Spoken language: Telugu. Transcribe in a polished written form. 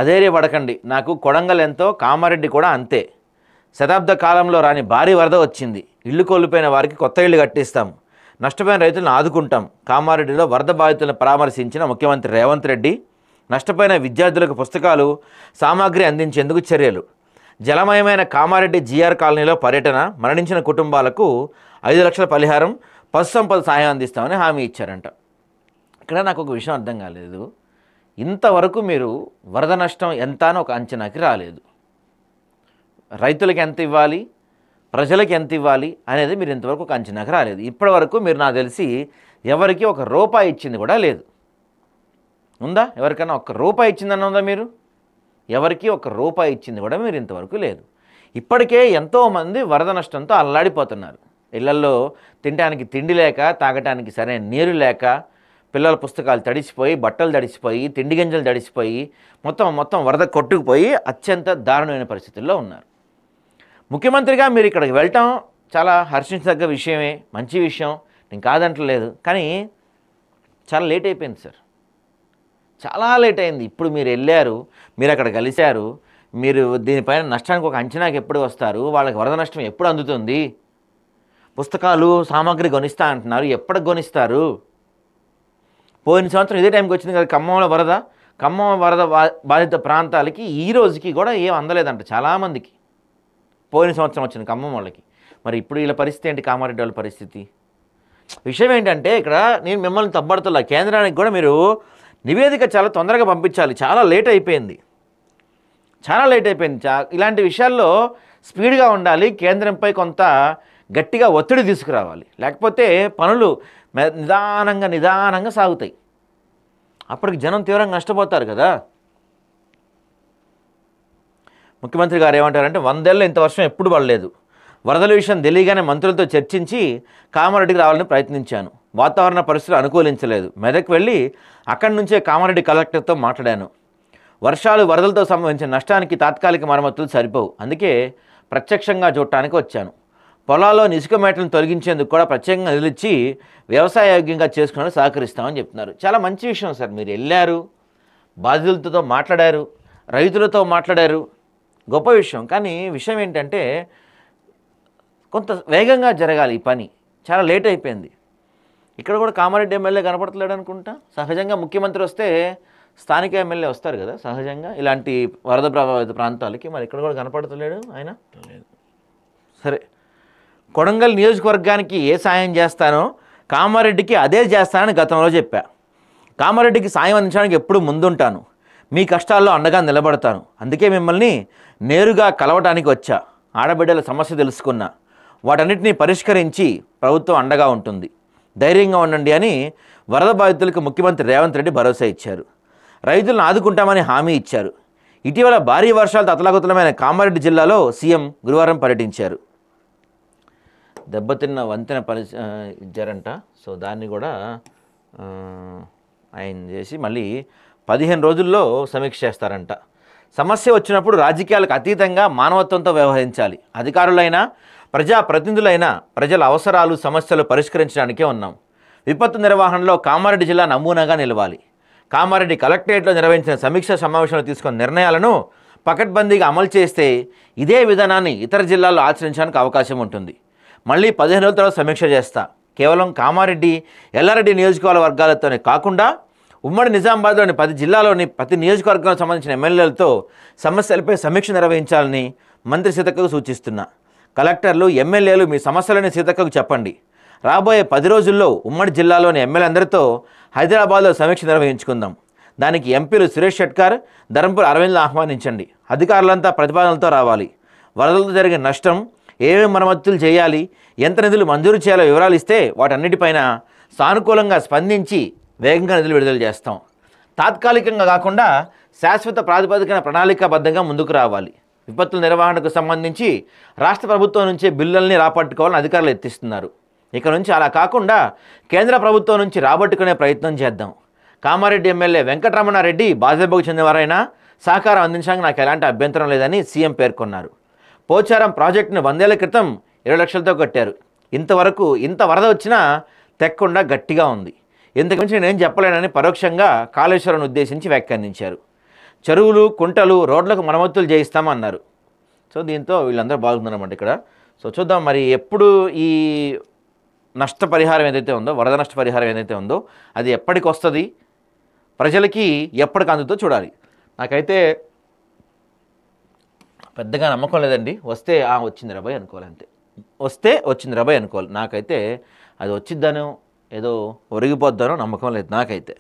అదేరే పడకండి, నాకు కొడంగల్ ఎంతో కామారెడ్డి కూడా అంతే. శతాబ్ద కాలంలో రాని భారీ వరద వచ్చింది. ఇల్లు కోల్పోయిన వారికి కొత్త ఇల్లు కట్టిస్తాం, నష్టపోయిన రైతులను ఆదుకుంటాం. కామారెడ్డిలో వరద బాధితులను పరామర్శించిన ముఖ్యమంత్రి రేవంత్ రెడ్డి నష్టపోయిన విద్యార్థులకు పుస్తకాలు, సామాగ్రి అందించేందుకు చర్యలు. జలమయమైన కామారెడ్డి జీఆర్ కాలనీలో పర్యటన, మరణించిన కుటుంబాలకు 5 లక్షల పరిహారం, పశు సంపద సాయం అందిస్తామని హామీ ఇచ్చారంట. ఇక్కడ నాకు ఒక విషయం అర్థం కాలేదు. ఇంతవరకు మీరు వరద నష్టం ఎంత అని ఒక అంచనాకి రాలేదు. రైతులకు ఎంత ఇవ్వాలి, ప్రజలకు ఎంత ఇవ్వాలి అనేది మీరు ఇంతవరకు ఒక అంచనాకి రాలేదు. ఇప్పటి వరకు మీరు నాకు తెలిసి ఎవరికి ఒక రూపాయి ఇచ్చింది కూడా లేదు. ఉందా? ఎవరికైనా ఒక్క రూపాయి ఇచ్చిందన్న ఉందా? మీరు ఎవరికి ఒక రూపాయి ఇచ్చింది కూడా మీరు ఇంతవరకు లేదు. ఇప్పటికే ఎంతోమంది వరద నష్టంతో అల్లాడిపోతున్నారు. ఇళ్లల్లో తినడానికి తిండి లేక, తాగటానికి సరైన నీరు లేక, పిల్లల పుస్తకాలు తడిసిపోయి, బట్టలు తడిసిపోయి, తిండి గింజలు తడిసిపోయి, మొత్తం వరద కొట్టుకుపోయి అత్యంత దారుణమైన పరిస్థితుల్లో ఉన్నారు. ముఖ్యమంత్రిగా మీరు ఇక్కడికి వెళ్ళటం చాలా హర్షించదగ్గ విషయమే, మంచి విషయం, నేను కాదంటలేదు. కానీ చాలా లేట్ అయిపోయింది సార్, చాలా లేట్ అయింది. ఇప్పుడు మీరు వెళ్ళారు, మీరు అక్కడ కలిశారు, మీరు దీనిపైన నష్టానికి ఒక అంచనాకి ఎప్పుడు వస్తారు, వాళ్ళకి వరద నష్టం ఎప్పుడు అందుతుంది, పుస్తకాలు సామాగ్రి కొనిస్తా అంటున్నారు, ఎప్పటికి కొనిస్తారు? పోయిన సంవత్సరం ఇదే టైంకి వచ్చింది కదా ఖమ్మం వరద బాధిత ప్రాంతాలకి ఈ రోజుకి కూడా ఏం అందలేదంట చాలామందికి. పోయిన సంవత్సరం వచ్చింది ఖమ్మం వాళ్ళకి. మరి ఇప్పుడు వీళ్ళ పరిస్థితి ఏంటి, కామారెడ్డి వాళ్ళ పరిస్థితి? విషయం ఏంటంటే ఇక్కడ నేను మిమ్మల్ని తప్పడుతున్నా, కేంద్రానికి కూడా మీరు నివేదిక చాలా తొందరగా పంపించాలి. చాలా లేట్ అయిపోయింది. ఇలాంటి విషయాల్లో స్పీడ్గా ఉండాలి. కేంద్రంపై కొంత గట్టిగా ఒత్తిడి తీసుకురావాలి. లేకపోతే పనులు నిదానంగా సాగుతాయి. అప్పటికి జనం తీవ్రంగా నష్టపోతారు కదా. ముఖ్యమంత్రి గారు ఏమంటారంటే 100 ఏళ్ళలో ఇంత వర్షం ఎప్పుడు పడలేదు. వరదల విషయం తెలియగానే మంత్రులతో చర్చించి కామారెడ్డికి రావాలని ప్రయత్నించాను. వాతావరణ పరిస్థితులు అనుకూలించలేదు. మెదక్ వెళ్ళి అక్కడి నుంచే కామారెడ్డి కలెక్టర్తో మాట్లాడాను. వర్షాలు వరదలతో సంభవించిన నష్టానికి తాత్కాలిక మరమ్మతులు సరిపోవు, అందుకే ప్రత్యక్షంగా చూడటానికి వచ్చాను. పొలాల్లో ఇసుక మేటలను తొలగించేందుకు కూడా ప్రత్యేకంగా నిలిచి వ్యవసాయ యోగ్యంగా చేసుకుని సహకరిస్తామని చెప్తున్నారు. చాలా మంచి విషయం సార్. మీరు వెళ్ళారు, బాధితులతో మాట్లాడారు, రైతులతో మాట్లాడారు, గొప్ప విషయం. కానీ విషయం ఏంటంటే కొంత వేగంగా జరగాలి ఈ పని. చాలా లేట్ అయిపోయింది. ఇక్కడ కూడా కామారెడ్డి ఎమ్మెల్యే కనపడతలేడు అనుకుంటా. సహజంగా ముఖ్యమంత్రి వస్తే స్థానిక ఎమ్మెల్యే వస్తారు కదా సహజంగా ఇలాంటి వరద ప్రభావిత ప్రాంతాలకి. మరి ఇక్కడ కూడా కనపడతలేడు ఆయన. సరే, కొడంగల్ నియోజకవర్గానికి ఏ సాయం చేస్తానో కామారెడ్డికి అదే చేస్తానని గతంలో చెప్పా. కామారెడ్డికి సాయం అందించడానికి ఎప్పుడు ముందుంటాను, మీ కష్టాల్లో అండగా నిలబడతాను. అందుకే మిమ్మల్ని నేరుగా కలవటానికి వచ్చా. ఆడబిడ్డల సమస్య తెలుసుకున్నా, వాటన్నిటిని పరిష్కరించి ప్రభుత్వం అండగా ఉంటుంది, ధైర్యంగా ఉండండి అని వరద బాధితులకు ముఖ్యమంత్రి రేవంత్ రెడ్డి భరోసా ఇచ్చారు. రైతులను ఆదుకుంటామని హామీ ఇచ్చారు. ఇటీవల భారీ వర్షాలతో అతలాకుతలమైన కామారెడ్డి జిల్లాలో సీఎం గురువారం పర్యటించారు. దెబ్బతిన్న వంతెన ఇచ్చారంట. సో దాన్ని కూడా ఆయన చేసి మళ్ళీ 15 రోజుల్లో సమీక్ష చేస్తారంట. సమస్య వచ్చినప్పుడు రాజకీయాలకు అతీతంగా మానవత్వంతో వ్యవహరించాలి. అధికారులైనా ప్రజాప్రతినిధులైనా ప్రజల అవసరాలు సమస్యలు పరిష్కరించడానికే ఉన్నాం. విపత్తు నిర్వహణలో కామారెడ్డి జిల్లా నమూనాగా నిలవాలి. కామారెడ్డి కలెక్టరేట్లో నిర్వహించిన సమీక్ష సమావేశంలో తీసుకున్న నిర్ణయాలను పకడ్బందీగా అమలు చేస్తే ఇదే విధానాన్ని ఇతర జిల్లాల్లో ఆచరించడానికి అవకాశం ఉంటుంది. మళ్ళీ 15 రోజుల తర్వాత సమీక్ష చేస్తా. కేవలం కామారెడ్డి, ఎల్లారెడ్డి నియోజకవర్గాలతోనే కాకుండా ఉమ్మడి నిజామాబాద్లోని 10 జిల్లాలోని ప్రతి నియోజకవర్గానికి సంబంధించిన ఎమ్మెల్యేలతో సమస్యలపై సమీక్ష నిర్వహించాలని మంత్రి సీతక్కకు సూచిస్తున్నా. కలెక్టర్లు, ఎమ్మెల్యేలు మీ సమస్యలని సీతక్కకు చెప్పండి. రాబోయే 10 రోజుల్లో ఉమ్మడి జిల్లాలోని ఎమ్మెల్యేలందరితో హైదరాబాద్లో సమీక్ష నిర్వహించుకుందాం. దానికి ఎంపీలు సురేష్ షెట్కర్, ధర్మపురి అరవింద్ను ఆహ్వానించండి. అధికారులంతా ప్రతిపాదనలతో రావాలి. వరదలతో జరిగిన నష్టం, ఏమేమి మరమ్మతులు చేయాలి, ఎంత నిధులు మంజూరు చేయాలో వివరాలు ఇస్తే వాటన్నిటిపైన సానుకూలంగా స్పందించి వేగంగా నిధులు విడుదల చేస్తాం. తాత్కాలికంగా కాకుండా శాశ్వత ప్రాతిపదికన ప్రణాళికాబద్ధంగా ముందుకు రావాలి. విపత్తుల నిర్వహణకు సంబంధించి రాష్ట్ర ప్రభుత్వం నుంచే బిల్లుల్ని రాబట్టుకోవాలని అధికారులు ఎత్తిస్తున్నారు. ఇక నుంచి అలా కాకుండా కేంద్ర ప్రభుత్వం నుంచి రాబట్టుకునే ప్రయత్నం చేద్దాం. కామారెడ్డి ఎమ్మెల్యే వెంకటరమణారెడ్డి బాధ్యతకు చెందినవారైనా సహకారం అందించడానికి నాకు ఎలాంటి అభ్యంతరం లేదని సీఎం పేర్కొన్నారు. పోచారం ప్రాజెక్టును 100 ఏళ్ల క్రితం 20 లక్షలతో కట్టారు. ఇంతవరకు ఇంత వరద వచ్చినా తెక్కకుండా గట్టిగా ఉంది. ఇంతకు మించి నేనేం చెప్పలేనని పరోక్షంగా కాళేశ్వరం ఉద్దేశించి వ్యాఖ్యానించారు. చెరువులు కుంటలు రోడ్లకు మరమ్మతులు చేయిస్తామన్నారు. సో దీంతో వీళ్ళందరూ బాగుందన్నమాట ఇక్కడ. సో చూద్దాం మరి ఎప్పుడు ఈ నష్టపరిహారం ఏదైతే ఉందో, వరద నష్టపరిహారం ఏదైతే ఉందో అది ఎప్పటికి వస్తుంది, ప్రజలకి ఎప్పటికి అందుతో చూడాలి. నాకైతే పెద్దగా నమ్మకం లేదండి. వస్తే వచ్చింది రాబాయ్ అనుకోవాలి, అంతే. వస్తే వచ్చింది రాబాయ్ అనుకోవాలి. నాకైతే అది వచ్చిద్దానో ఏదో ఒరిగిపోద్దానో నమ్మకం లేదు నాకైతే.